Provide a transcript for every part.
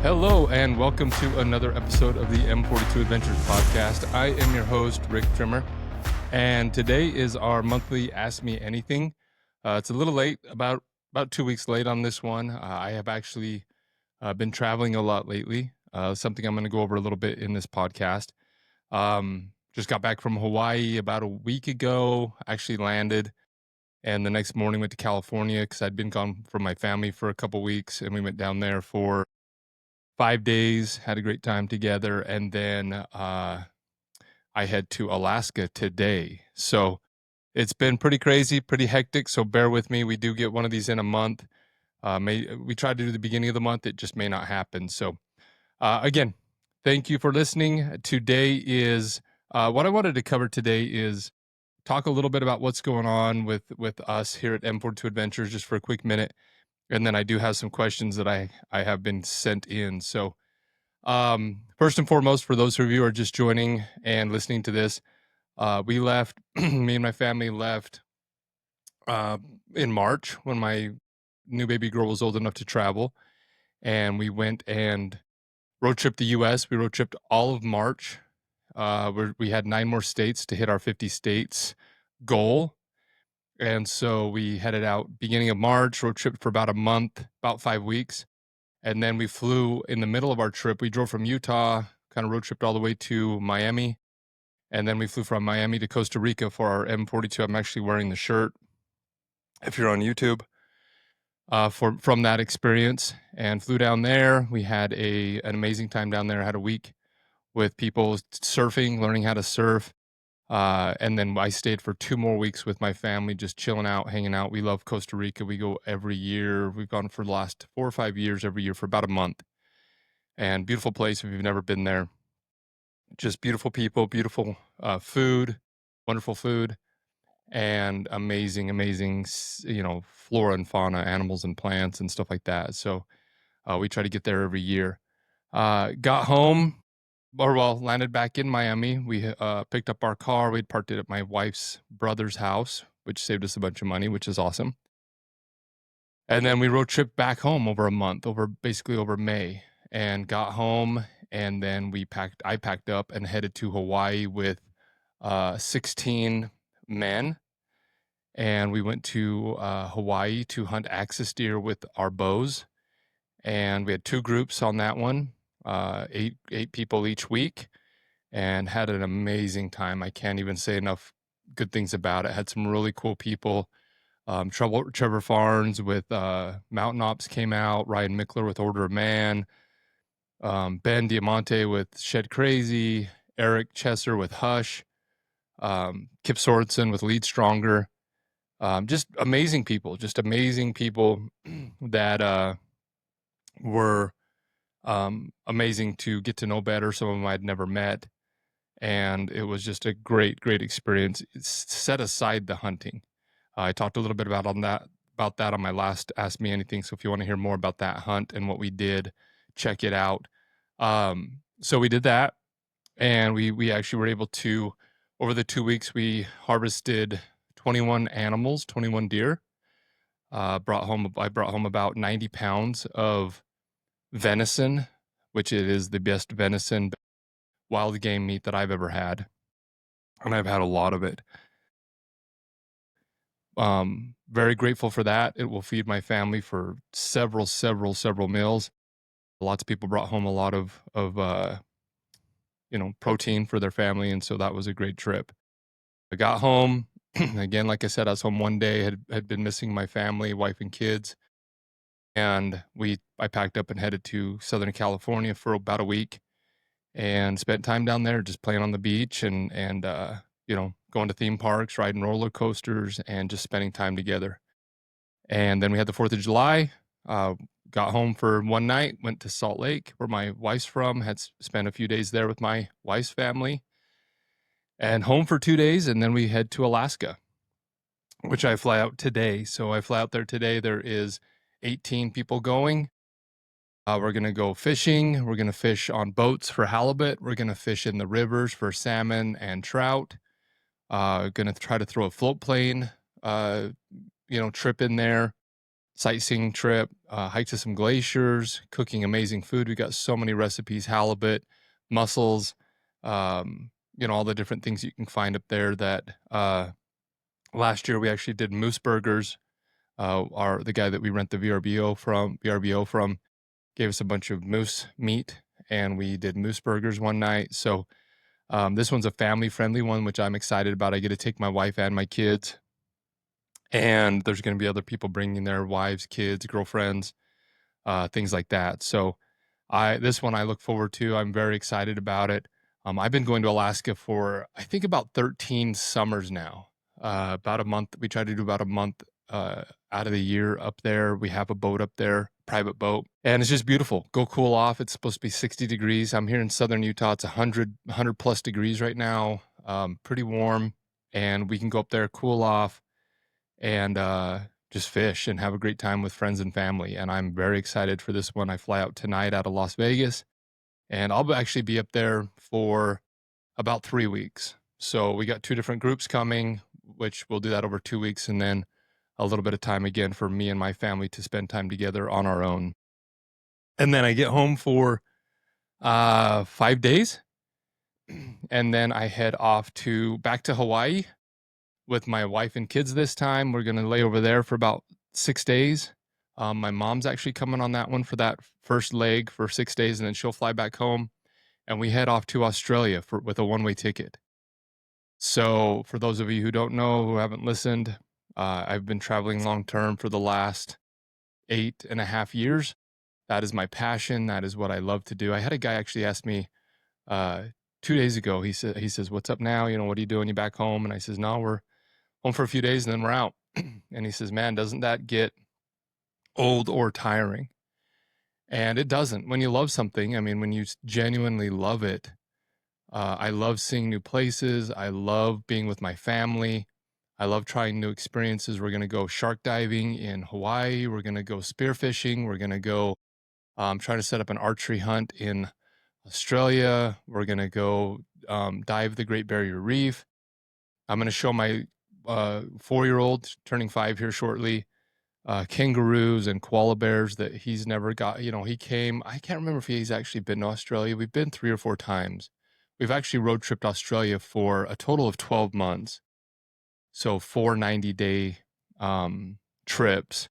Hello and welcome to another episode of the M42 Adventures Podcast. I am your host, Rick Trimmer, and today is our monthly Ask Me Anything. It's a little late, about 2 weeks late on this one. I have actually been traveling a lot lately, something I'm going to go over a little bit in this podcast. Just got back from Hawaii about a week ago, actually landed, and the next morning went to California because I'd been gone from my family for a couple weeks, and we went down there for 5 days, had a great time together, and then I head to Alaska today. So it's been pretty crazy, pretty hectic, so bear with me. We do get one of these in a month. We tried to do the beginning of the month. It just may not happen. So again, thank you for listening. Today is, what I wanted to cover today is talk a little bit about what's going on with us here at M42 Adventures, just for a quick minute. And then I do have some questions that I have been sent in. So first and foremost, for those of you who are just joining and listening to this, we left, me and my family left in March when my new baby girl was old enough to travel. And we went and road tripped the U.S. We road tripped all of March. We had 9 more states to hit our 50 states goal. And so we headed out beginning of March, road trip for about a month, about 5 weeks. And then we flew in the middle of our trip. We drove from Utah, kind of road tripped all the way to Miami. And then we flew from Miami to Costa Rica for our M42. I'm actually wearing the shirt, if you're on YouTube, from that experience. And flew down there. We had an amazing time down there. I had a week with people surfing, learning how to surf. And then I stayed for 2 more weeks with my family, just chilling out, hanging out. We love Costa Rica. We go every year. We've gone for the last 4 or 5 years, every year for about a month. And beautiful place if you've never been there. Just beautiful people, beautiful food, wonderful food, and amazing, flora and fauna, animals and plants and stuff like that. So we try to get there every year. Got home. Landed back in Miami. We picked up our car. We'd parked it at my wife's brother's house, which saved us a bunch of money, which is awesome. And then we road tripped back home over a month, basically over May, and got home. And then I packed up and headed to Hawaii with 16 men. And we went to Hawaii to hunt axis deer with our bows. And we had 2 groups on that one. 8 people each week, and had an amazing time. I can't even say enough good things about it. Had some really cool people. Trevor Farnes with Mountain Ops came out. Ryan Mickler with Order of Man. Ben Diamante with Shed Crazy. Eric Chesser with Hush. Kip Sorensen with Lead Stronger. Just amazing people that were amazing to get to know better. Some of them I'd never met. And it was just a great, great experience. Set aside the hunting. I talked a little bit about that on my last Ask Me Anything. So if you want to hear more about that hunt and what we did, check it out. So we did that, and we actually were able to, over the 2 weeks, we harvested 21 animals, 21 deer. I brought home about 90 pounds of venison, which it is the best venison wild game meat that I've ever had, and I've had a lot of it. Very grateful for that. It will feed my family for several meals. Lots of people brought home a lot of protein for their family, and so that was a great trip. I got home again. Like I said, I was home one day. Had been missing my family, wife and kids. And I packed up and headed to Southern California for about a week and spent time down there just playing on the beach and going to theme parks, riding roller coasters, and just spending time together. And then we had the 4th of July, got home for one night, went to Salt Lake, where my wife's from, had spent a few days there with my wife's family, and home for 2 days. And then we head to Alaska, which I fly out today. So I fly out there today. There is 18 people going. We're going to go fishing. We're going to fish on boats for halibut. We're going to fish in the rivers for salmon and trout. Going to try to throw a float plane, trip in there. sightseeing trip, hike to some glaciers, cooking amazing food. We got so many recipes, halibut, mussels, all the different things you can find up there that last year we actually did moose burgers. The guy that we rent the VRBO from gave us a bunch of moose meat, and we did moose burgers one night. So this one's a family-friendly one, which I'm excited about. I get to take my wife and my kids, and there's going to be other people bringing their wives, kids, girlfriends, things like that. So this one I look forward to. I'm very excited about it. I've been going to Alaska for, I think, about 13 summers now. About a month. We try to do about a month out of the year up there. We have a boat up there, private boat, and it's just beautiful. Go cool off. It's supposed to be 60 degrees. I'm here in southern Utah. It's 100 plus degrees right now. Pretty warm, and we can go up there, cool off, and just fish and have a great time with friends and family. And I'm very excited for this one. I fly out tonight out of Las Vegas, and I'll actually be up there for about 3 weeks. So we got 2 different groups coming, which we'll do that over 2 weeks, and then a little bit of time again for me and my family to spend time together on our own. And then I get home for 5 days, and then I head off back to Hawaii with my wife and kids this time. We're going to lay over there for about 6 days. My mom's actually coming on that one for that first leg for 6 days, and then she'll fly back home, and we head off to Australia with a one-way ticket. So for those of you who don't know, who haven't listened, I've been traveling long-term for the last 8.5 years. That is my passion. That is what I love to do. I had a guy actually ask me 2 days ago. He says, "What's up now? What are you doing? You back home?" And I says, "No, we're home for a few days and then we're out." And he says, "Man, doesn't that get old or tiring?" And it doesn't. When you love something, I mean, when you genuinely love it, I love seeing new places. I love being with my family. I love trying new experiences. We're going to go shark diving in Hawaii. We're going to go spearfishing. We're going to go trying to set up an archery hunt in Australia. We're going to go dive the Great Barrier Reef. I'm going to show my 4-year-old, turning 5 here shortly, kangaroos and koala bears that he's never got. He came, I can't remember if he's actually been to Australia. We've been 3 or 4 times. We've actually road tripped Australia for a total of 12 months. So 4 90-day trips.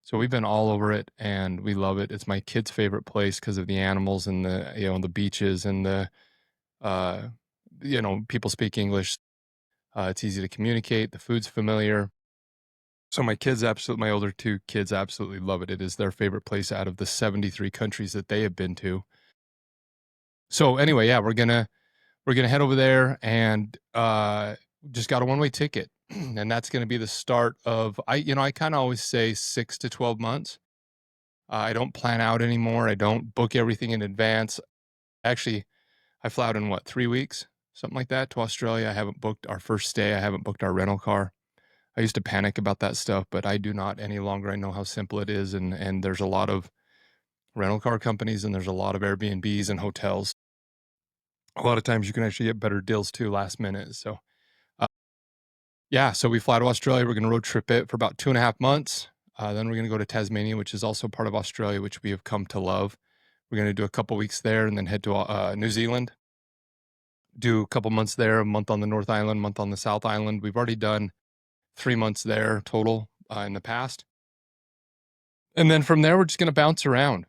So we've been all over it, and we love it. It's my kids' favorite place because of the animals and the beaches and the people speak English. It's easy to communicate. The food's familiar. So my older 2 kids absolutely love it. It is their favorite place out of the 73 countries that they have been to. So anyway, yeah, we're gonna head over there, and just got a one-way ticket. And that's going to be the start of, I kind of always say 6 to 12 months. I don't plan out anymore. I don't book everything in advance. Actually, I flew out in 3 weeks, something like that, to Australia. I haven't booked our first stay. I haven't booked our rental car. I used to panic about that stuff, but I do not any longer. I know how simple it is. And there's a lot of rental car companies, and there's a lot of Airbnbs and hotels. A lot of times you can actually get better deals too last minute. So yeah, so we fly to Australia. We're going to road trip it for about 2.5 months. Then we're going to go to Tasmania, which is also part of Australia, which we have come to love. We're going to do a couple weeks there and then head to New Zealand. Do a couple months there, a month on the North Island, a month on the South Island. We've already done 3 months there total in the past. And then from there, we're just going to bounce around.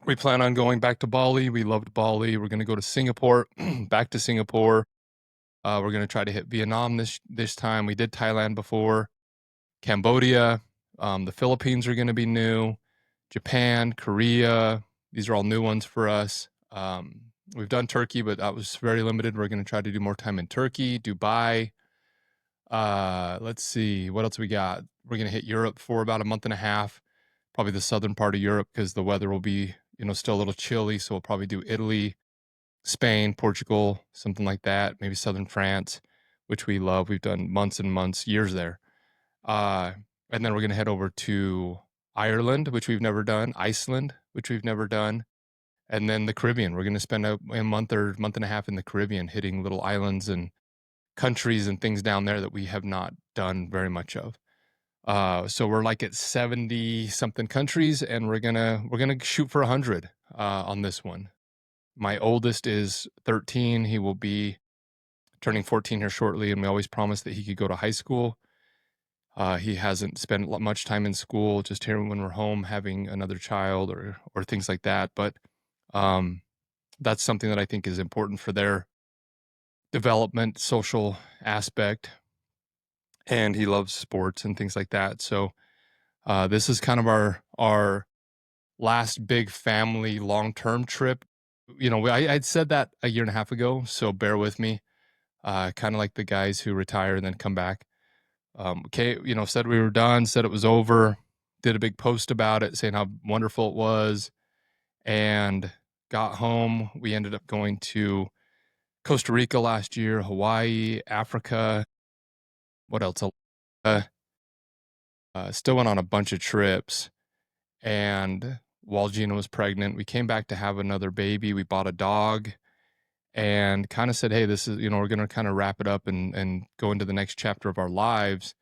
We plan on going back to Bali. We loved Bali. We're going to go to Singapore, back to Singapore. We're going to try to hit Vietnam this time. We did Thailand before. Cambodia. The Philippines are going to be new. Japan, Korea. These are all new ones for us. We've done Turkey, but that was very limited. We're going to try to do more time in Turkey, Dubai. Let's see. What else we got? We're going to hit Europe for about a month and a half. Probably the southern part of Europe because the weather will be, still a little chilly. So we'll probably do Italy, Spain, Portugal, something like that. Maybe southern France, which we love. We've done months and months, years there. And then we're going to head over to Ireland, which we've never done, Iceland, which we've never done, and then the Caribbean. We're going to spend a month or month and a half in the Caribbean, hitting little islands and countries and things down there that we have not done very much of. So we're like at 70 something countries, and we're gonna shoot for 100 on this one. My oldest is 13. He will be turning 14 here shortly, and we always promised that he could go to high school. He hasn't spent much time in school, just here when we're home having another child or things like that. But um, that's something that I think is important for their development, social aspect, and he loves sports and things like that. So this is kind of our last big family long term trip. I'd said that a year and a half ago, so bear with me. Kind of like the guys who retire and then come back. Okay, said we were done, said it was over, did a big post about it, saying how wonderful it was, and got home. We ended up going to Costa Rica last year, Hawaii, Africa. What else? Uh, Still went on a bunch of trips. And while Gina was pregnant, we came back to have another baby. We bought a dog and kind of said, hey, this is, we're going to kind of wrap it up and go into the next chapter of our lives.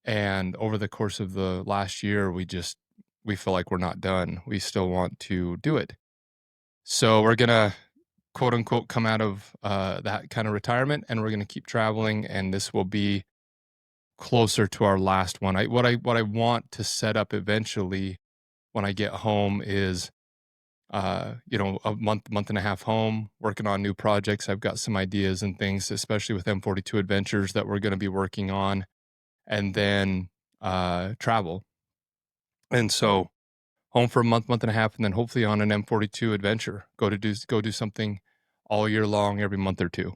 And over the course of the last year, we feel like we're not done. We still want to do it. So we're going to quote unquote come out of that kind of retirement, and we're going to keep traveling. And this will be closer to our last one. What I want to set up eventually when I get home is, a month and a half home working on new projects. I've got some ideas and things, especially with M42 Adventures that we're going to be working on, and then travel. And so home for a month and a half, and then hopefully on an M42 adventure, go do something all year long, every month or two.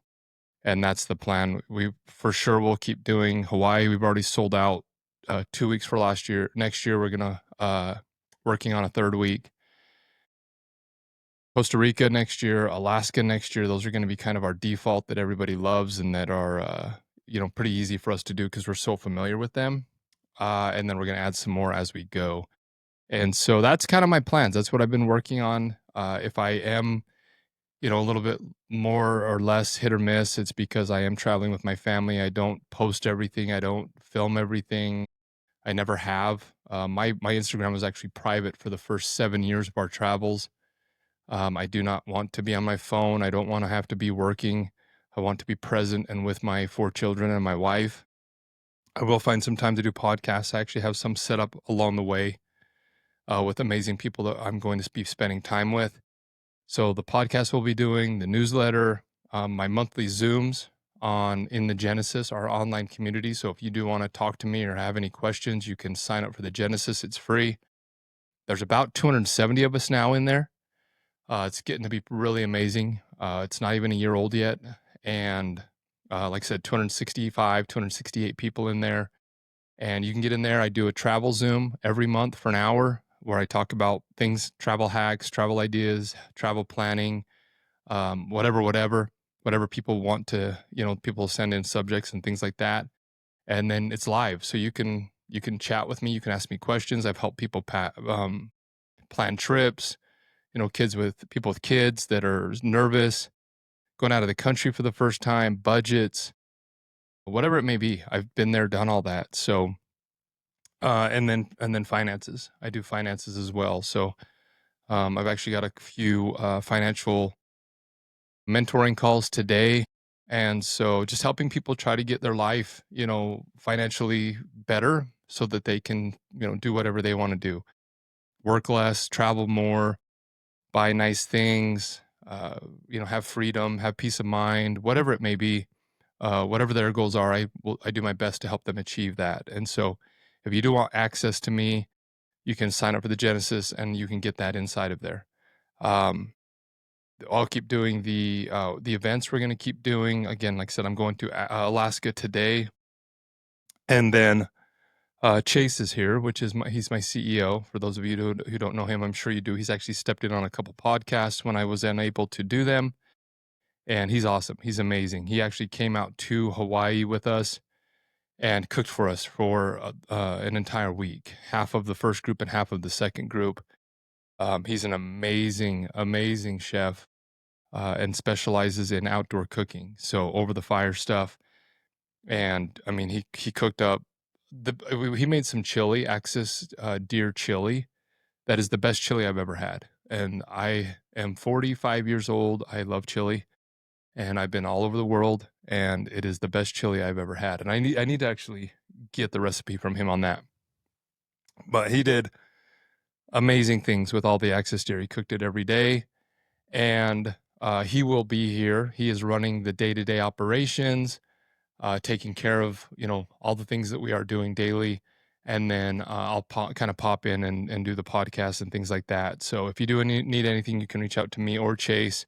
And that's the plan. We for sure will keep doing Hawaii. We've already sold out 2 weeks for last year. Next year, we're gonna working on a third week. Costa Rica next year, Alaska next year. Those are going to be kind of our default that everybody loves and that are pretty easy for us to do because we're so familiar with them. And then we're going to add some more as we go. And so that's kind of my plans. That's what I've been working on. If I am, a little bit more or less hit or miss, it's because I am traveling with my family. I don't post everything. I don't film everything. I never have. My Instagram was actually private for the first 7 years of our travels. I do not want to be on my phone. I don't want to have to be working. I want to be present and with my 4 children and my wife. I will find some time to do podcasts. I actually have some set up along the way with amazing people that I'm going to be spending time with. So the podcast we'll be doing, the newsletter, my monthly Zooms in the Genesis, our online community. So if you do want to talk to me or have any questions, you can sign up for the Genesis. It's free. There's about 270 of us now in there. It's getting to be really amazing. It's not even a year old yet. And like I said, 268 people in there. And you can get in there. I do a travel Zoom every month for an hour where I talk about things, travel hacks, travel ideas, travel planning, whatever people want to, people send in subjects and things like that. And then it's live. So you can chat with me. You can ask me questions. I've helped people plan trips, people with kids that are nervous, going out of the country for the first time, budgets, whatever it may be. I've been there, done all that. So, and then finances. I do finances as well. So, I've actually got a few financial mentoring calls today. And so just helping people try to get their life, financially better so that they can, do whatever they want to do. Work less, travel more, buy nice things, have freedom, have peace of mind, whatever it may be, whatever their goals are, I do my best to help them achieve that. And so if you do want access to me, you can sign up for the Genesis and you can get that inside of there. I'll keep doing the events we're going to keep doing. Again, like I said, I'm going to Alaska today. And then Chase is here, he's my CEO. For those of you who don't know him, I'm sure you do. He's actually stepped in on a couple podcasts when I was unable to do them. And he's awesome. He's amazing. He actually came out to Hawaii with us and cooked for us for an entire week, half of the first group and half of the second group. He's an amazing, amazing chef and specializes in outdoor cooking. So over the fire stuff. And I mean, he cooked up he made some chili, Axis deer chili. That is the best chili I've ever had. And I am 45 years old. I love chili, and I've been all over the world, and it is the best chili I've ever had. And I need to actually get the recipe from him on that. But he did amazing things with all the Axis deer. He cooked it every day, and he will be here. He is running the day-to-day operations, taking care of, all the things that we are doing daily. And then I'll kind of pop in and do the podcast and things like that. So if you do need anything, you can reach out to me or Chase,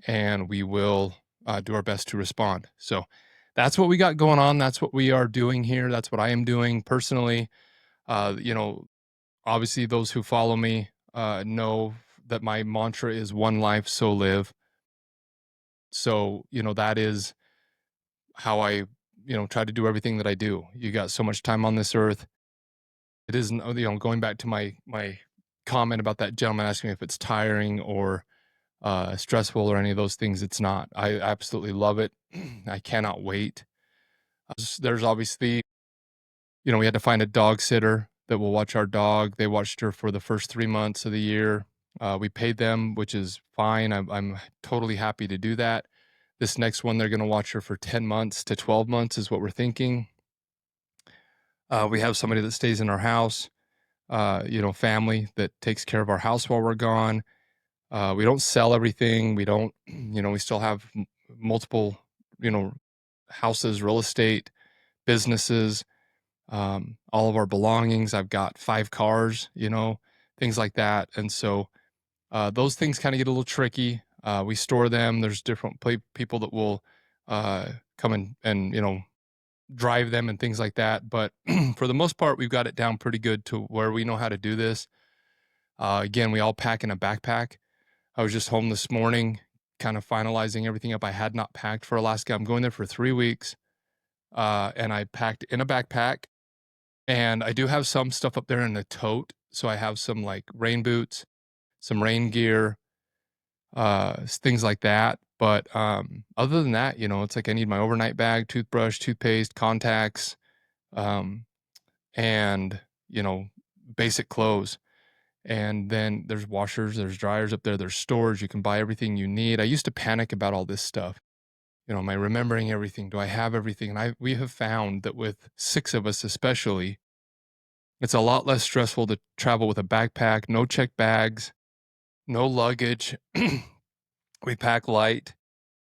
and we will do our best to respond. So that's what we got going on. That's what we are doing here. That's what I am doing personally. Uh, you know, Obviously, those who follow me know that my mantra is one life, so live. So, that is how I, try to do everything that I do. You got so much time on this earth. It isn't, going back to my comment about that gentleman asking me if it's tiring or stressful or any of those things. It's not. I absolutely love it. I cannot wait. There's obviously, we had to find a dog sitter that will watch our dog. They watched her for the first 3 months of the year. We paid them, which is fine. I'm totally happy to do that. This next one, they're going to watch her for 10 months to 12 months is what we're thinking. We have somebody that stays in our house, family that takes care of our house while we're gone. We don't sell everything. We don't, we still have multiple, houses, real estate, businesses, all of our belongings. I've got 5 cars, things like that. And so those things kind of get a little tricky. We store them. There's different people that will come and drive them and things like that. But for the most part, we've got it down pretty good to where we know how to do this. Again, we all pack in a backpack. I was just home this morning, kind of finalizing everything up. I had not packed for Alaska. I'm going there for 3 weeks. And I packed in a backpack, and I do have some stuff up there in a tote. So I have some like rain boots, some rain gear, things like that. But other than that, it's like I need my overnight bag, toothbrush, toothpaste, contacts, um, and basic clothes. And then there's washers, there's dryers up there, there's stores. You can buy everything you need. I used to panic about all this stuff. Am I remembering everything? Do I have everything? And we have found that with 6 of us, especially, it's a lot less stressful to travel with a backpack, no check bags, no luggage. We pack light,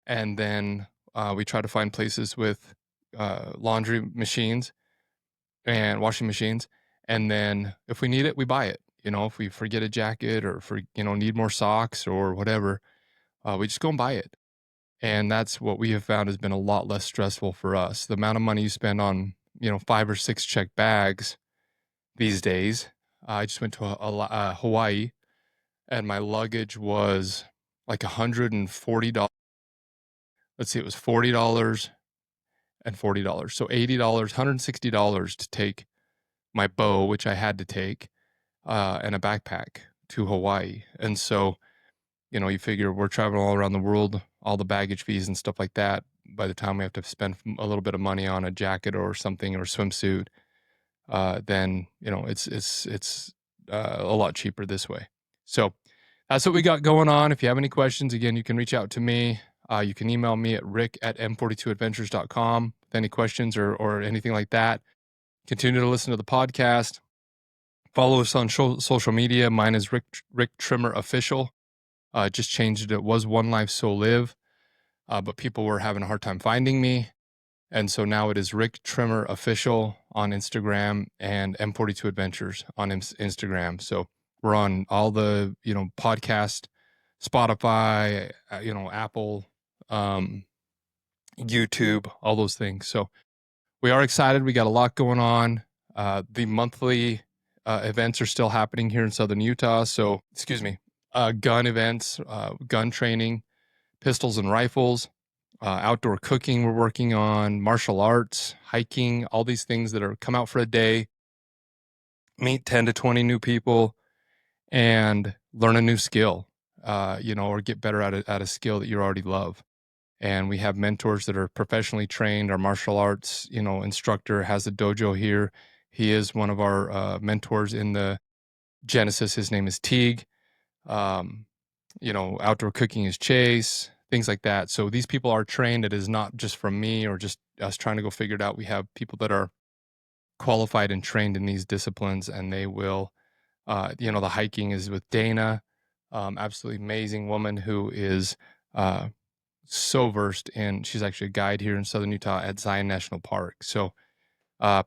and then we try to find places with laundry machines and washing machines. And then if we need it, we buy it. If we forget a jacket or need more socks or whatever, we just go and buy it. And that's what we have found has been a lot less stressful for us. The amount of money you spend on, 5 or 6 check bags these days. I just went to Hawaii, and my luggage was like $140. Let's see, it was $40 and $40. So $80, $160 to take my bow, which I had to take, and a backpack to Hawaii. And so, you figure we're traveling all around the world, all the baggage fees and stuff like that. By the time we have to spend a little bit of money on a jacket or something or a swimsuit, then it's a lot cheaper this way. So that's what we got going on. If you have any questions, again, you can reach out to me. You can email me at rick@m42adventures.com with any questions or anything like that. Continue to listen to the podcast. Follow us on social media. Mine is Rick Trimmer Official. Just changed it. It was One Life, So Live, but people were having a hard time finding me. And so now it is Rick Trimmer Official on Instagram and M42 Adventures on Instagram. So we're on all the, podcast, Spotify, Apple, YouTube, all those things. So we are excited. We got a lot going on. The monthly events are still happening here in Southern Utah. So, gun events, gun training, pistols and rifles, outdoor cooking we're working on, martial arts, hiking, all these things that are come out for a day, meet 10 to 20 new people, and learn a new skill, or get better at a skill that you already love. and we have mentors that are professionally trained. Our martial arts, instructor has a dojo here. He is one of our mentors in the Genesis. His name is Teague. Um, Outdoor cooking is Chase, things like that. So these people are trained. It is not just from me or just us trying to go figure it out. We have people that are qualified and trained in these disciplines, and they will, the hiking is with Dana, absolutely amazing woman who is uh, so versed in, she's actually a guide here in Southern Utah at Zion National Park. So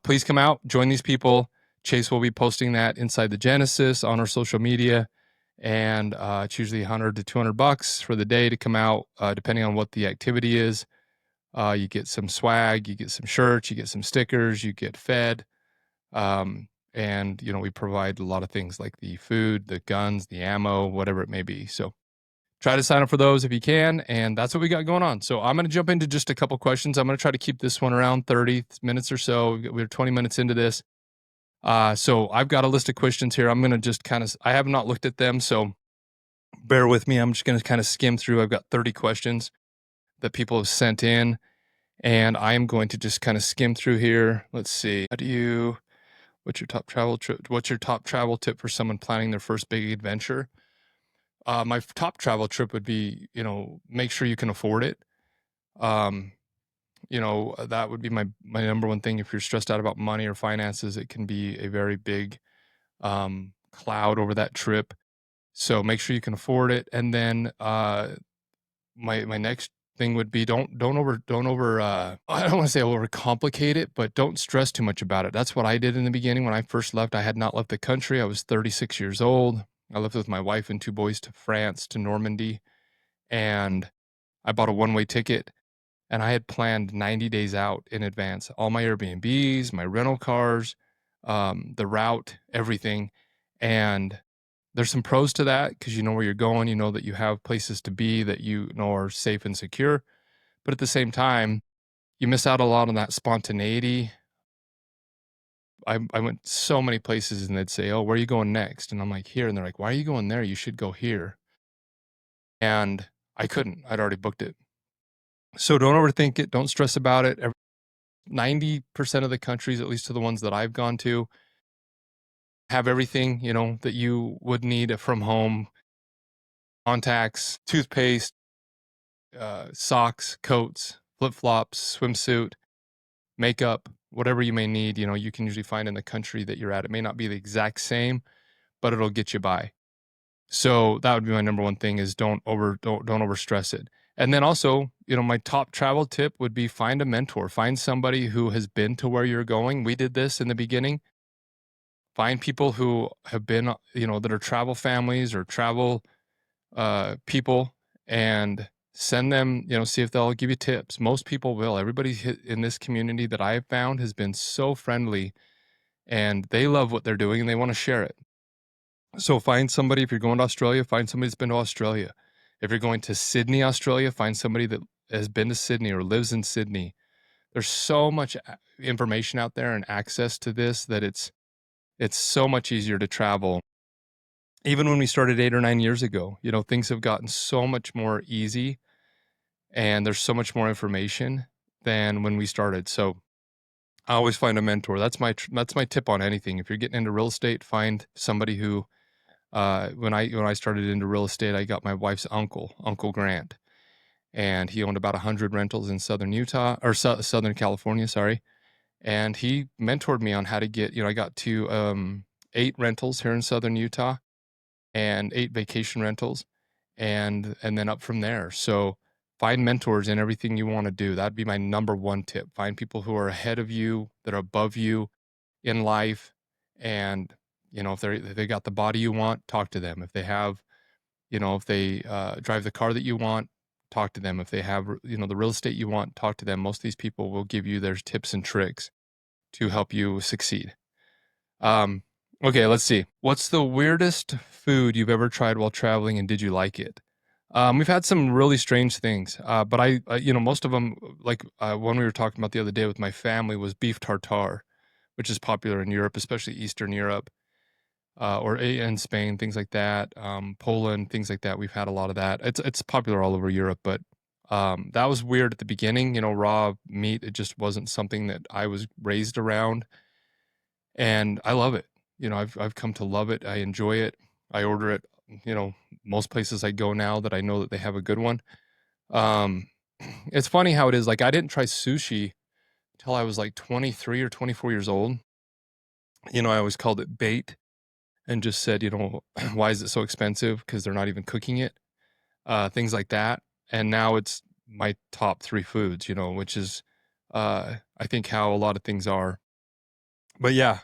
please come out, join these people. Chase will be posting that inside the Genesis on our social media. And it's usually $100 to $200 for the day to come out, depending on what the activity is. You get some swag, you get some shirts, you get some stickers, you get fed. And we provide a lot of things like the food, the guns, the ammo, whatever it may be. So try to sign up for those if you can. And that's what we got going on. So I'm going to jump into just a couple questions. I'm going to try to keep this one around 30 minutes or so. We're 20 minutes into this. So I've got a list of questions here. I'm going to just I have not looked at them, so bear with me. I'm just going to kind of skim through. I've got 30 questions that people have sent in, and I am going to just kind of skim through here. Let's see. What's your top travel trip? What's your top travel tip for someone planning their first big adventure? My top travel trip would be, make sure you can afford it. That would be my number one thing. If you're stressed out about money or finances, it can be a very big cloud over that trip. So make sure you can afford it. And then my next thing would be don't over I don't want to say overcomplicate it, but don't stress too much about it. That's what I did in the beginning. When I first left, I had not left the country. I was 36 years old. I lived with my wife and two boys to France, to Normandy, and I bought a one-way ticket, and I had planned 90 days out in advance, all my Airbnbs, my rental cars, the route, everything. And there's some pros to that because you know where you're going, you know that you have places to be that you know are safe and secure. But at the same time, you miss out a lot on that spontaneity. I went so many places and they'd say, "Oh, where are you going next?" And I'm like, "Here." And they're like, "Why are you going there? You should go here." And I couldn't. I'd already booked it. So don't overthink it. Don't stress about it. 90% of the countries, at least to the ones that I've gone to, have everything, that you would need from home: contacts, toothpaste, socks, coats, flip-flops, swimsuit, makeup, whatever you may need, you can usually find in the country that you're at. It may not be the exact same, but it'll get you by. So that would be my number one thing is don't over stress it. And then also, my top travel tip would be find a mentor, find somebody who has been to where you're going. We did this in the beginning. Find people who have been, that are travel families or travel people, and send them, see if they'll give you tips. Most people will. Everybody in this community that I have found has been so friendly, and they love what they're doing and they want to share it. So find somebody. If you're going to Australia, find somebody that's been to Australia. If you're going to Sydney, Australia, find somebody that has been to Sydney or lives in Sydney. There's so much information out there and access to this that it's so much easier to travel. Even when we started 8 or 9 years ago, things have gotten so much more easy, and there's so much more information than when we started. So I always find a mentor. That's my tip on anything. If you're getting into real estate, find somebody who, when I started into real estate, I got my wife's Uncle Grant, and he owned about 100 rentals in Southern Utah or Southern California, sorry. And he mentored me on how to get, I got to 8 rentals here in Southern Utah and 8 vacation rentals, and then up from there. So find mentors in everything you want to do. That'd be my number one tip. Find people who are ahead of you, that are above you in life. And, if they got the body you want, talk to them. If they have, if they drive the car that you want, talk to them. If they have, the real estate you want, talk to them. Most of these people will give you their tips and tricks to help you succeed. Okay, let's see. What's the weirdest food you've ever tried while traveling, and did you like it? We've had some really strange things, but most of them, like one we were talking about the other day with my family, was beef tartare, which is popular in Europe, especially Eastern Europe, or in Spain, things like that. Poland, things like that. We've had a lot of that. It's popular all over Europe, but That was weird at the beginning, raw meat, it just wasn't something that I was raised around, and I love it. I've come to love it. I enjoy it. I order it, you know, most places I go now that I know that they have a good one. Um, it's funny how it is, like, I didn't try sushi till I was, like, 23 or 24 years old. I always called it bait and just said, "Why is it so expensive? Because 'Cause they're not even cooking it." Things like that, and now it's my top 3 foods, which is, I think how a lot of things are. But yeah,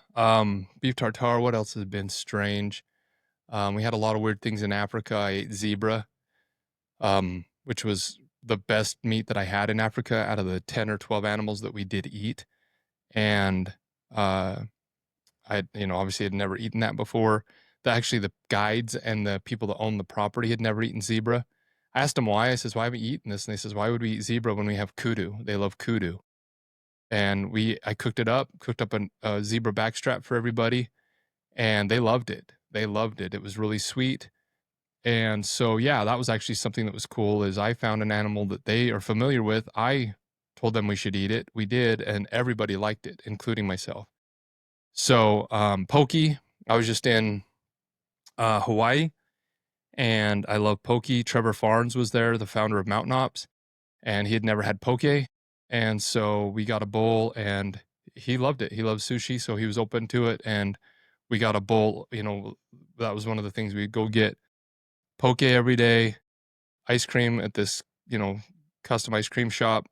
beef tartare, what else has been strange? We had a lot of weird things in Africa. I ate zebra, which was the best meat that I had in Africa out of the 10 or 12 animals that we did eat, and, uh obviously had never eaten that before. Actually, the guides and the people that own the property had never eaten zebra. I asked them why. I says, "Why haven't you eaten this?" And they says, "Why would we eat zebra when we have kudu?" They love kudu. And I cooked up a zebra backstrap for everybody, and they loved it. They loved it. It was really sweet. And so, yeah, that was actually something that was cool is I found an animal that they are familiar with. I told them we should eat it. We did, and everybody liked it, including myself. So, poke, I was just in, Hawaii, and I love poke. Trevor Farnes was there, the founder of Mountain Ops, and he had never had poke, and so we got a bowl, and he loved it. He loves sushi, so he was open to it, and we got a bowl, that was one of the things we'd go get poke every day, ice cream at this, custom ice cream shop,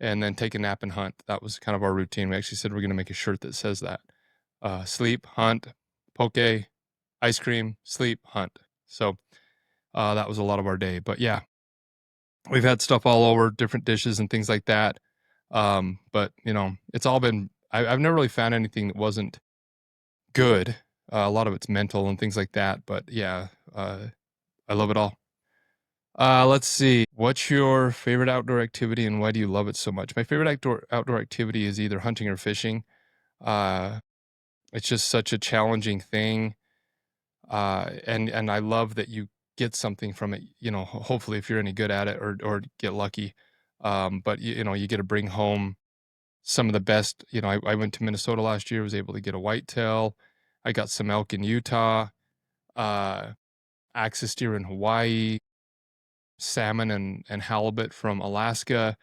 and then take a nap and hunt. That was kind of our routine. We actually said we're gonna make a shirt that says that. Sleep, hunt, poke, ice cream, sleep, hunt. So, that was a lot of our day. But yeah, we've had stuff all over, different dishes and things like that. But it's all been I've never really found anything that wasn't good. A lot of it's mental and things like that. But yeah, I love it all. Let's see. What's your favorite outdoor activity and why do you love it so much? My favorite outdoor activity is either hunting or fishing. Uh, it's just such a challenging thing. And I love that you get something from it, hopefully if you're any good at it or get lucky. But you get to bring home some of the best, I went to Minnesota last year, was able to get a whitetail. I got some elk in Utah, uh, axis deer in Hawaii, salmon and halibut from Alaska.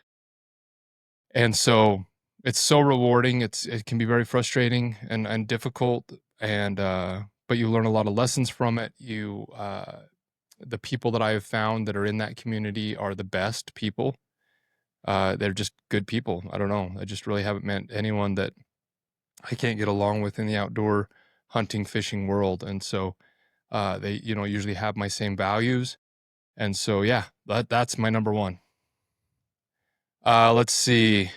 And so it's so rewarding. It can be very frustrating and difficult and but you learn a lot of lessons from it. The people that I have found that are in that community are the best people. They're just good people. I don't know. I just really haven't met anyone that I can't get along with in the outdoor hunting, fishing world. And so they, usually have my same values. And so yeah, that's my number one. Let's see.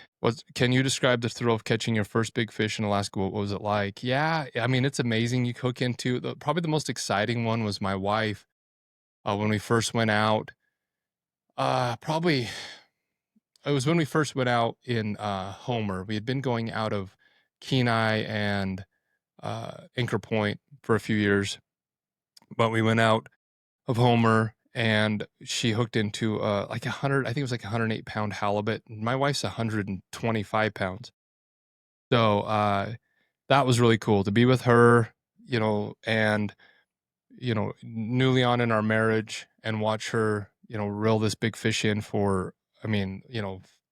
Can you describe the thrill of catching your first big fish in Alaska? What was it like? Yeah, I mean, it's amazing. You hook into probably the most exciting one was my wife when we first went out. Probably it was when we first went out in Homer. We had been going out of Kenai and Anchor Point for a few years, but we went out of Homer and she hooked into like 100, I think it was like 108-pound halibut. My wife's 125 pounds. So that was really cool to be with her, and newly on in our marriage and watch her, reel this big fish in for, I mean,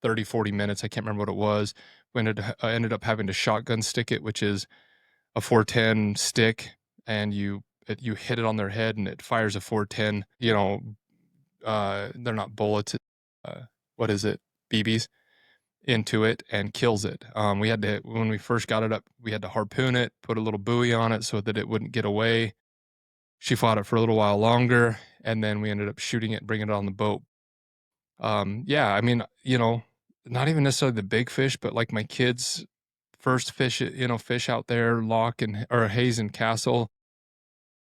30, 40 minutes. I can't remember what it was. I ended up having to shotgun stick it, which is a 410 stick, and you hit it on their head and it fires a 410, they're not bullets, what is it? BBs into it and kills it. We had to, when we first got it up, we had to harpoon it, put a little buoy on it so that it wouldn't get away. She fought it for a little while longer, and then we ended up shooting it, bringing it on the boat. Yeah, I mean, not even necessarily the big fish, but like my kids' first fish, fish out there, Lock and or Hayes and Castle,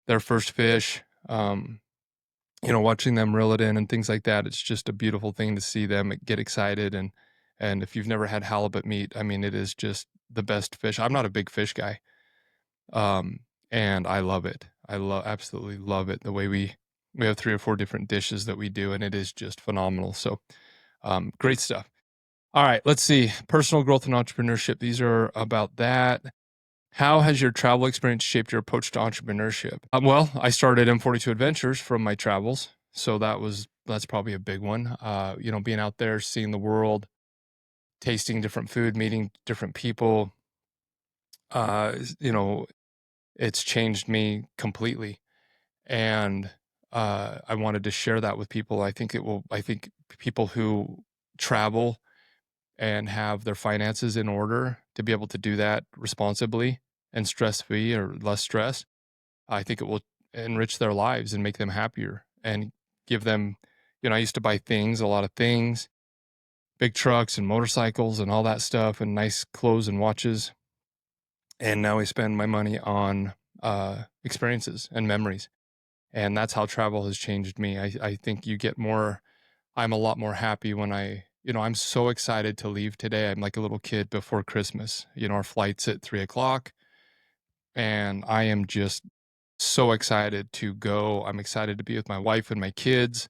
their first fish. Watching them reel it in and things like that. It's just a beautiful thing to see them get excited and if you've never had halibut meat, I mean, it is just the best fish. I'm not a big fish guy. Um, and I love it. Absolutely love it. The way we have 3 or 4 different dishes that we do, and it is just phenomenal. So, Great stuff. All right, let's see. Personal growth and entrepreneurship. These are about that. How has your travel experience shaped your approach to entrepreneurship? Well, I started M42 Adventures from my travels, so that's probably a big one. Being out there, seeing the world, tasting different food, meeting different people. Uh, you know, it's changed me completely, and I wanted to share that with people. I think it will. I think people who travel and have their finances in order to be able to do that responsibly and stress free or less stress, I think it will enrich their lives and make them happier and give them, I used to buy things, a lot of things, big trucks and motorcycles and all that stuff and nice clothes and watches. And now I spend my money on experiences and memories. And that's how travel has changed me. I think you get more, I'm a lot more happy when I'm so excited to leave today. I'm like a little kid before Christmas. Our flight's at 3:00 and I am just so excited to go. I'm excited to be with my wife and my kids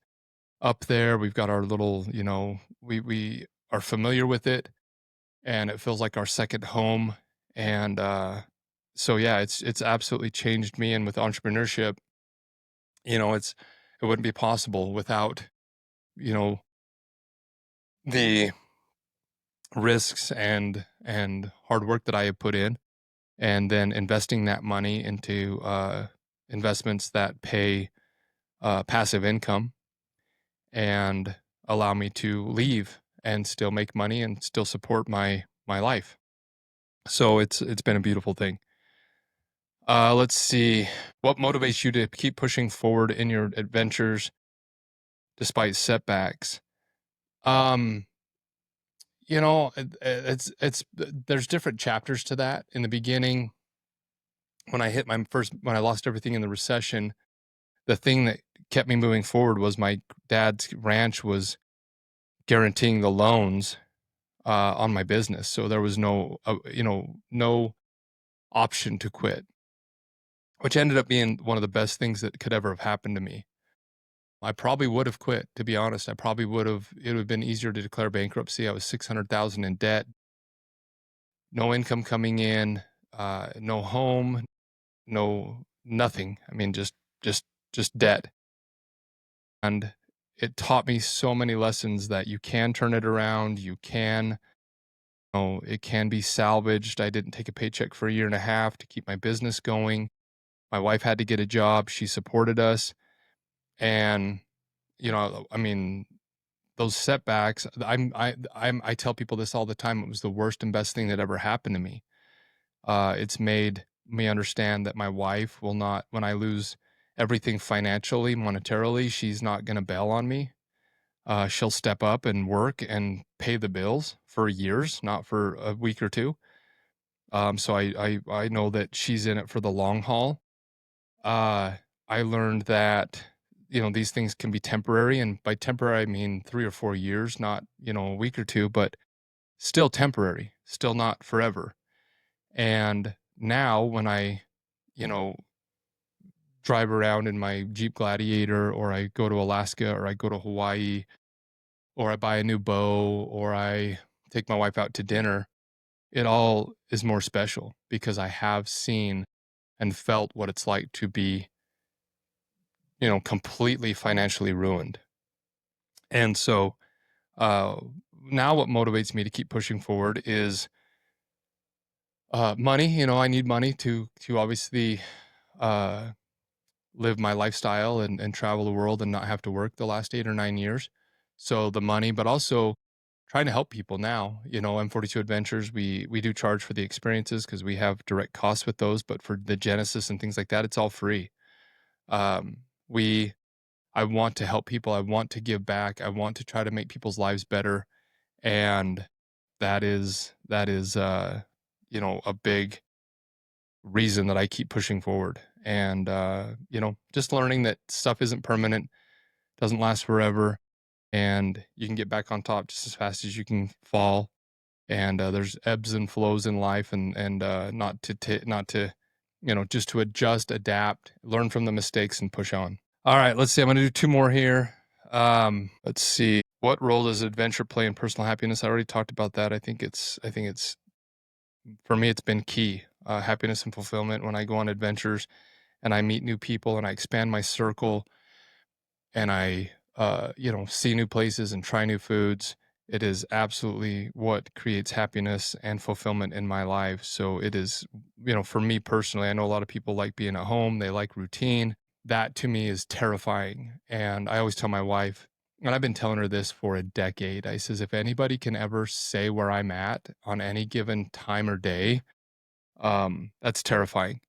up there. We've got our little, we are familiar with it and it feels like our second home. And so yeah, it's absolutely changed me. And with entrepreneurship, it wouldn't be possible without, you know, the risks and hard work that I have put in, and then investing that money into investments that pay passive income and allow me to leave and still make money and still support my life. So it's been a beautiful thing. Let's see. What motivates you to keep pushing forward in your adventures despite setbacks? Um, it's there's different chapters to that. In the beginning, when I lost everything in the recession, the thing that kept me moving forward was my dad's ranch was guaranteeing the loans on my business. So there was no option to quit, which ended up being one of the best things that could ever have happened to me. I probably would have quit, to be honest. It would have been easier to declare bankruptcy. I was 600,000 in debt, no income coming in, no home, no nothing. I mean, just debt. And it taught me so many lessons that you can turn it around. It can be salvaged. I didn't take a paycheck for a year and a half to keep my business going. My wife had to get a job. She supported us. And, I mean, those setbacks, I tell people this all the time. It was the worst and best thing that ever happened to me. It's made me understand that my wife will not, when I lose everything financially, monetarily, she's not going to bail on me. She'll step up and work and pay the bills for years, not for a week or two. So I know that she's in it for the long haul. I learned that, these things can be temporary. And by temporary, I mean 3 or 4 years, not, a week or two, but still temporary, still not forever. And now when I, you know, drive around in my Jeep Gladiator, or I go to Alaska, or I go to Hawaii, or I buy a new bow, or I take my wife out to dinner, it all is more special because I have seen and felt what it's like to be, completely financially ruined. And so uh, now what motivates me to keep pushing forward is money. I need money to obviously uh, live my lifestyle and travel the world and not have to work the last 8 or 9 years. So the money, but also trying to help people now. M42 Adventures, we do charge for the experiences because we have direct costs with those, but for the Genesis and things like that, it's all free. Um, we I want to help people. I want to give back. I want to try to make people's lives better. And that is a big reason that I keep pushing forward. And just learning that stuff isn't permanent, doesn't last forever, and you can get back on top just as fast as you can fall. And there's ebbs and flows in life, and not to just to adjust, adapt, learn from the mistakes, and push on. All right, let's see. I'm going to do 2 more here. Let's see. What role does adventure play in personal happiness? I already talked about that. I think it's for me, it's been key. Happiness and fulfillment when I go on adventures and I meet new people and I expand my circle and I, see new places and try new foods. It is absolutely what creates happiness and fulfillment in my life. So it is, for me personally, I know a lot of people like being at home, they like routine. That to me is terrifying. And I always tell my wife, and I've been telling her this for a decade. I says, if anybody can ever say where I'm at on any given time or day, that's terrifying.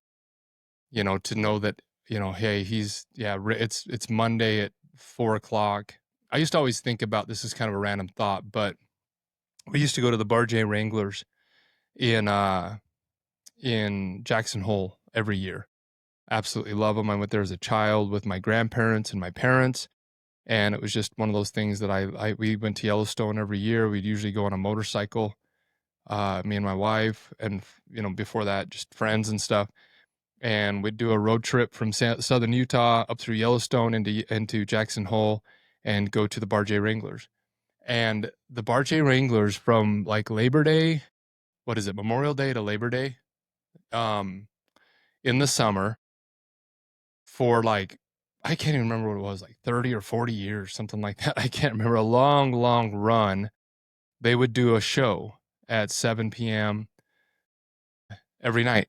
To know that, hey, it's Monday at 4 o'clock. I used to always think about this is kind of a random thought, but we used to go to the Barjay Wranglers in in Jackson Hole every year. Absolutely love them. I went there as a child with my grandparents and my parents, and it was just one of those things that we went to Yellowstone every year. We'd usually go on a motorcycle, me and my wife, and before that, just friends and stuff. And we'd do a road trip from southern Utah up through Yellowstone into Jackson Hole and go to the Barjay Wranglers. And the Barjay Wranglers from like Labor Day, what is it, Memorial Day to Labor Day, um, in the summer for like, I can't even remember what it was, like 30 or 40 years, something like that. I can't remember, a long, long run. They would do a show at 7 p.m. every night.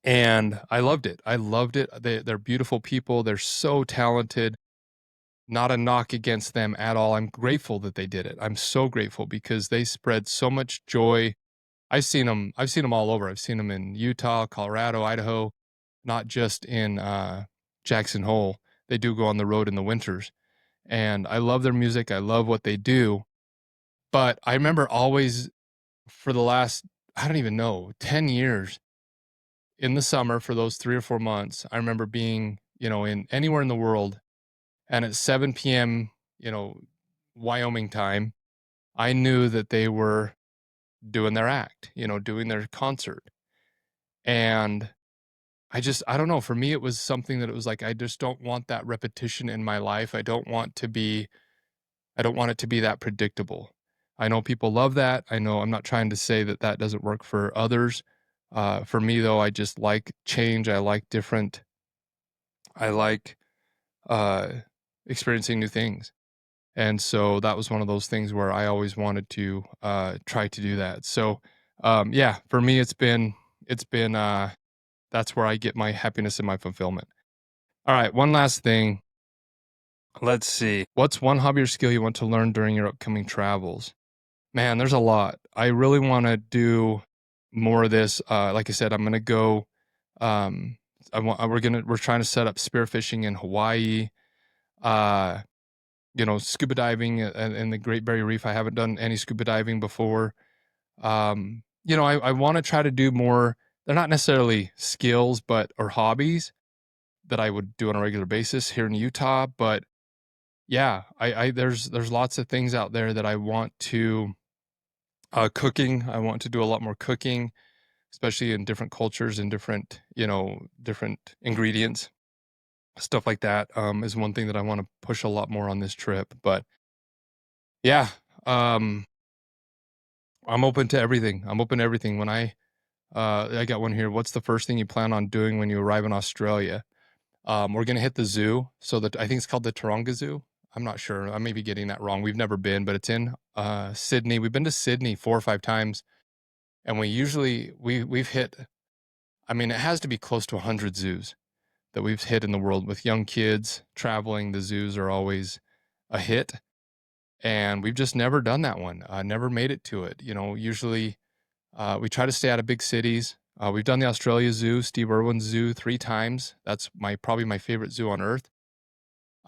And I loved it. I loved it. They're beautiful people. They're so talented. Not a knock against them at all. I'm grateful that they did it. I'm so grateful because they spread so much joy. I've seen them all over. I've seen them in Utah, Colorado, Idaho, not just in Jackson Hole. They do go on the road in the winters. And I love their music. I love what they do. But I remember always for the last, I don't even know, 10 years in the summer for those 3 or 4 months, I remember being, in anywhere in the world. And at 7 p.m., Wyoming time, I knew that they were doing their act, doing their concert. And I don't know, for me, it was something that it was like, I just don't want that repetition in my life. I don't want it to be that predictable. I know people love that. I know I'm not trying to say that that doesn't work for others. For me, though, I just like change. I like uh, experiencing new things. And so that was one of those things where I always wanted to try to do that. So yeah, for me, it's been that's where I get my happiness and my fulfillment. All right, one last thing. Let's see. What's one hobby or skill you want to learn during your upcoming travels? Man, there's a lot. I really want to do more of this. Like I said, I'm gonna go. Um, we're trying to set up spearfishing in Hawaii. Uh, scuba diving in the Great Barrier Reef. I haven't done any scuba diving before. I want to try to do more. They're not necessarily skills, or hobbies that I would do on a regular basis here in Utah. But yeah, there's lots of things out there that I want to. Cooking. I want to do a lot more cooking, especially in different cultures and different ingredients, stuff like that. Is one thing that I want to push a lot more on this trip. But yeah, um, I'm open to everything. I'm open to everything. I got one here. What's the first thing you plan on doing when you arrive in Australia? We're gonna hit the zoo. So that I think it's called the Taronga Zoo. I'm not sure. I may be getting that wrong. We've never been, but it's in Sydney. We've been to Sydney 4 or 5 times, and we've hit. I mean, it has to be close to 100 zoos that we've hit in the world with young kids traveling. The zoos are always a hit, and we've just never done that one. Never made it to it. Usually we try to stay out of big cities. We've done the Australia Zoo, Steve Irwin Zoo 3 times. That's probably my favorite zoo on earth.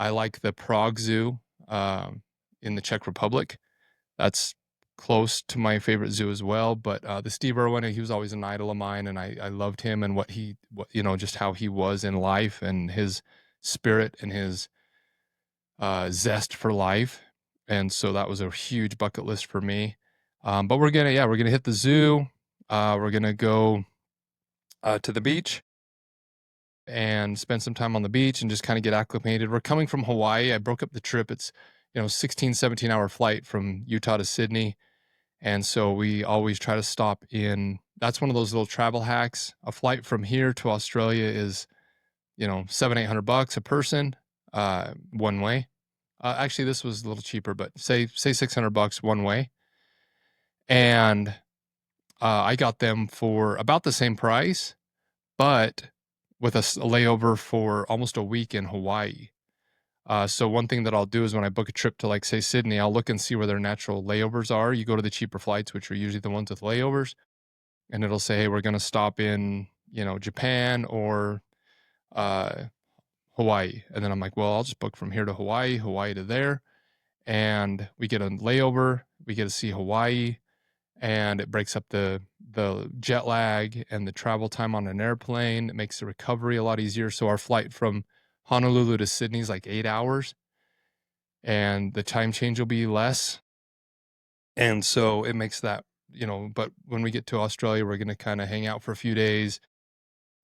I like the Prague Zoo in the Czech Republic. That's close to my favorite zoo as well. But the Steve Irwin, he was always an idol of mine, and I loved him and just how he was in life and his spirit and his zest for life. And so that was a huge bucket list for me. But we're gonna hit the zoo. We're gonna go to the beach and spend some time on the beach and just kind of get acclimated. We're coming from Hawaii. I broke up the trip. 16, 17-hour flight from Utah to Sydney. And so we always try to stop in. That's one of those little travel hacks. A flight from here to Australia is, $700-800 a person, one way. Actually, this was a little cheaper, but say $600 one way. And I got them for about the same price, but with a layover for almost a week in Hawaii. So one thing that I'll do is when I book a trip to, like, say, Sydney, I'll look and see where their natural layovers are. You go to the cheaper flights, which are usually the ones with layovers, and it'll say, hey, we're going to stop in, Japan or uh, Hawaii. And then I'm like, well, I'll just book from here to Hawaii, Hawaii to there. And we get a layover. We get to see Hawaii, and it breaks up the jet lag and the travel time on an airplane. It makes the recovery a lot easier. So our flight from Honolulu to Sydney is like 8 hours, and the time change will be less. And so it makes that, but when we get to Australia, we're going to kind of hang out for a few days,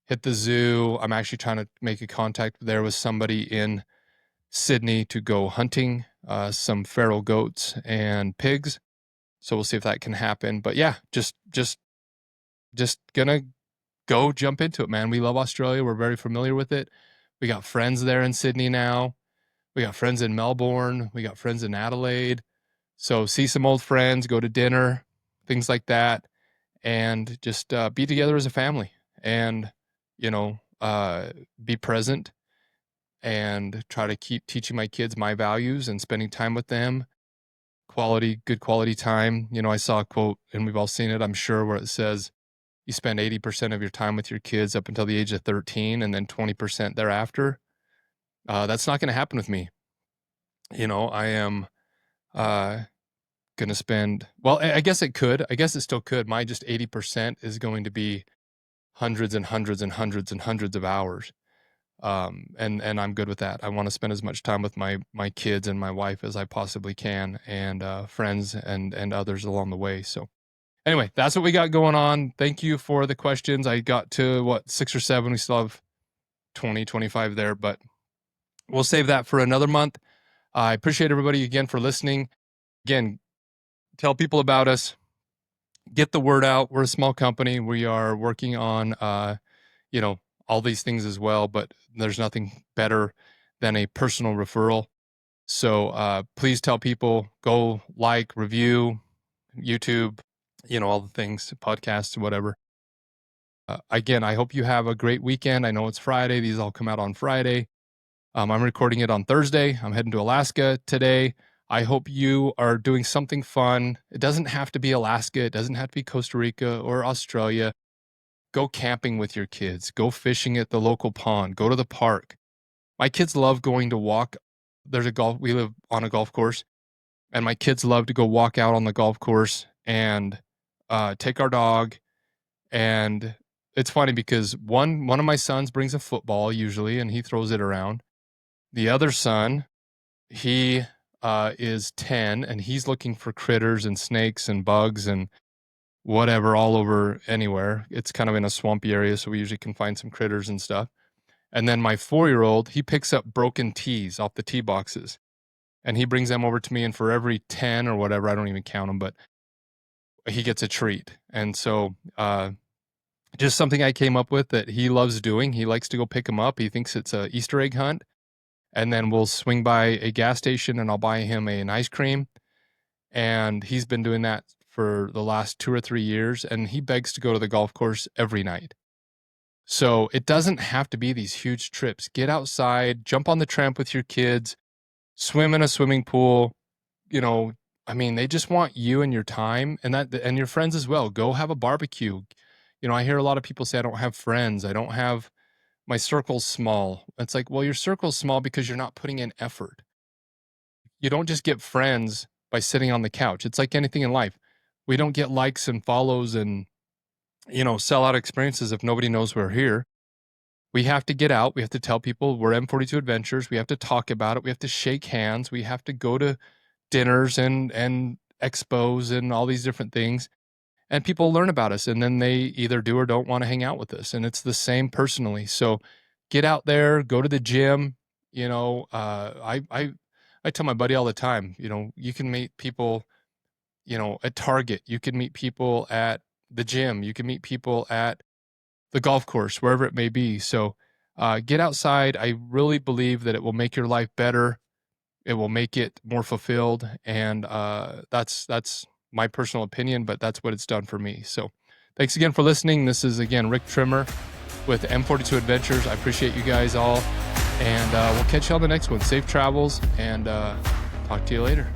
hit the zoo. I'm actually trying to make a contact there with somebody in Sydney to go hunting some feral goats and pigs. So we'll see if that can happen. But yeah, just gonna go jump into it, man. We love Australia. We're very familiar with it. We got friends there in Sydney now. We got friends in Melbourne. We got friends in Adelaide. So see some old friends, go to dinner, things like that, and just be together as a family and, be present and try to keep teaching my kids my values and spending time with them. Good quality time. I saw a quote, and we've all seen it, I'm sure, where it says you spend 80% of your time with your kids up until the age of 13 and then 20% thereafter. That's not going to happen with me. I am going to spend, well, I guess it could. I guess it still could. My just 80% is going to be hundreds and hundreds and hundreds and hundreds of hours. And I'm good with that. I want to spend as much time with my kids and my wife as I possibly can, and friends and others along the way. So anyway, that's what we got going on. Thank you for the questions. I got to 6 or 7. We still have 20, 25 there, but we'll save that for another month. I appreciate everybody again for listening. Again, tell people about us. Get the word out. We're a small company. We are working on, all these things as well, but there's nothing better than a personal referral. So please tell people, go like, review, YouTube, all the things, podcasts, whatever. Again, I hope you have a great weekend. I know it's Friday. These all come out on Friday. I'm recording it on Thursday. I'm heading to Alaska today. I hope you are doing something fun. It doesn't have to be Alaska. It doesn't have to be Costa Rica or Australia. Go camping with your kids. Go fishing at the local pond. Go to the park. My kids love going to walk. We live on a golf course, and my kids love to go walk out on the golf course and take our dog. And it's funny because one of my sons brings a football usually, and he throws it around. The other son, he is 10, and he's looking for critters and snakes and bugs and whatever all over anywhere. It's kind of in a swampy area, so we usually can find some critters and stuff. And then my 4-year-old, he picks up broken tees off the tee boxes, and he brings them over to me, and for every 10 or whatever, I don't even count them, but he gets a treat. And so just something I came up with that he loves doing. He likes to go pick them up. He thinks it's a Easter egg hunt. And then we'll swing by a gas station, and I'll buy him an ice cream. And he's been doing that for the last 2 or 3 years, and he begs to go to the golf course every night. So it doesn't have to be these huge trips. Get outside, jump on the tramp with your kids, swim in a swimming pool. They just want you and your time, and your friends as well. Go have a barbecue. I hear a lot of people say, I don't have friends. My circle's small. It's like, well, your circle's small because you're not putting in effort. You don't just get friends by sitting on the couch. It's like anything in life. We don't get likes and follows and, sell out experiences if nobody knows we're here. We have to get out. We have to tell people we're M42 Adventures. We have to talk about it. We have to shake hands. We have to go to dinners and expos and all these different things. And people learn about us, and then they either do or don't want to hang out with us. And it's the same personally. So get out there, go to the gym. I I tell my buddy all the time, you can meet people, at Target. You can meet people at the gym. You can meet people at the golf course, wherever it may be. So get outside. I really believe that it will make your life better. It will make it more fulfilled. And that's my personal opinion, but that's what it's done for me. So thanks again for listening. This is, again, Rick Trimmer with M42 Adventures. I appreciate you guys all. And we'll catch you on the next one. Safe travels, and talk to you later.